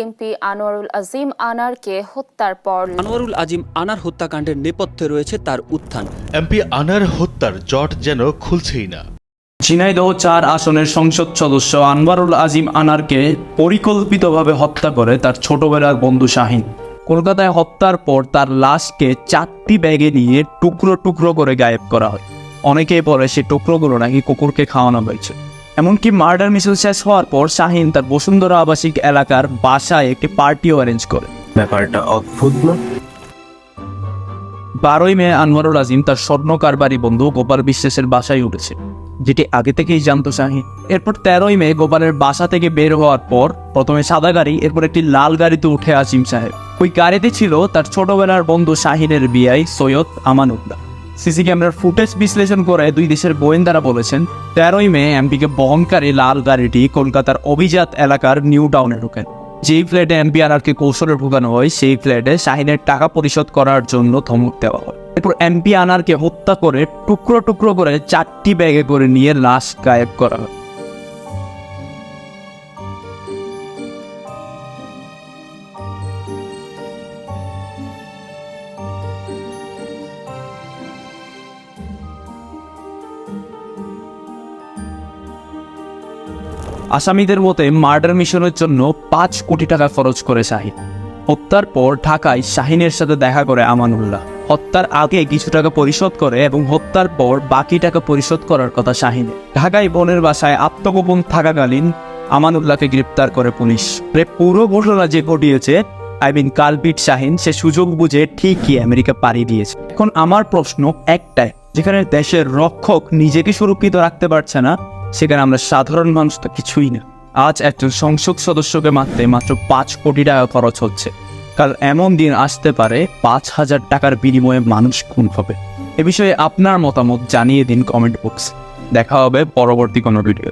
MP Anwarul Azim আনারকে হত্যার পর আনোয়ারুল আজিম আনার হত্যাকাণ্ডের নেপথ্যে রয়েছে তার উত্থান। এমপি আনার হত্যার জট যেন খুলছেই না। ঝিনাইদহ ৪ আসনের সংসদ সদস্য আনোয়ারুল আজিম আনারকে পরিকল্পিতভাবে হত্যা করে তার ছোটবেলার বন্ধু শাহিন। কলকাতায় হত্যার পর তার লাশকে 4টি ব্যাগে নিয়ে টুকরো টুকরো করে গায়েব করা হয়। অনেকেই বলে সে টুকরোগুলো নাকি কুকুরকে খাওয়ানো হয়েছে। এমনকি মার্ডার মিছিল শেষ হওয়ার পর শাহিন তার বসুন্ধরা আবাসিক এলাকার বাসায় একটি পার্টিও অ্যারেঞ্জ করে। ব্যাপারটা অদ্ভুত না? 12ই মে আনোয়ারুল আজিম তার স্বর্ণ কারবারি বন্ধু গোপাল বিশ্বাসের বাসায় উঠেছে, যেটি আগে থেকেই জানতো শাহিন। এরপর 13ই মে গোপালের বাসা থেকে বের হওয়ার পর প্রথমে সাদা গাড়ি, এরপর একটি লাল গাড়িতে উঠে আজিম সাহেব। ওই গাড়িতে ছিল তার ছোটবেলার বন্ধু শাহিনের বিআই সৈয়দ আমানুল্লাহ। সিসি ক্যামেরার ফুটেজ বিশ্লেষণ করে দুই দেশের গোয়েন্দারা বলেছেন 13ই মে এমপিকে বহনকারী লাল গাড়িটি কলকাতার অভিজাত এলাকার নিউ টাউনে ঢোকেন। যেই ফ্ল্যাটে এমপি আনারকে কৌশলে ঢুকানো হয়, সেই ফ্ল্যাটে শাহিনের টাকা পরিশোধ করার জন্য ধমক দেওয়া হয়। এরপর এমপি আনারকে হত্যা করে টুকরো টুকরো করে 4টি ব্যাগে করে নিয়ে লাশ গায়েব করা হয়। আসামিদের মতে মার্ডার মিশনের জন্য 5 কোটি টাকা খরচ করে শাহিন। হত্যার পর ঢাকায় শাহিনের সাথে দেখা করে আমানুল্লাহ। হত্যার আগে কিছু টাকা পরিশোধ করে এবং হত্যার পর বাকি টাকা পরিশোধ করার কথা শাহিনের। ঢাকায় বোনের বাসায় আত্মগোপন থাকাকালীন আমানুল্লাহকে গ্রেপ্তার করে পুলিশ। পুরো ঘটনা যে ঘটিয়েছে কালপিট শাহিন, সে সুযোগ বুঝে ঠিকই আমেরিকা পাড়ি দিয়েছে। এখন আমার প্রশ্ন একটাই, যেখানে দেশের রক্ষক নিজেকে সুরক্ষিত রাখতে পারছে না, সেখানে আমরা সাধারণ মানুষ তো কিছুই না। আজ একজন সংসদ সদস্যকে মারতে মাত্র 5 কোটি টাকা খরচ হচ্ছে। কাল এমন দিন আসতে পারে 5,000 টাকার বিনিময়ে মানুষ খুন হবে। এ বিষয়ে আপনার মতামত জানিয়ে দিন কমেন্ট বক্সে। দেখা হবে পরবর্তী কোনো ভিডিও।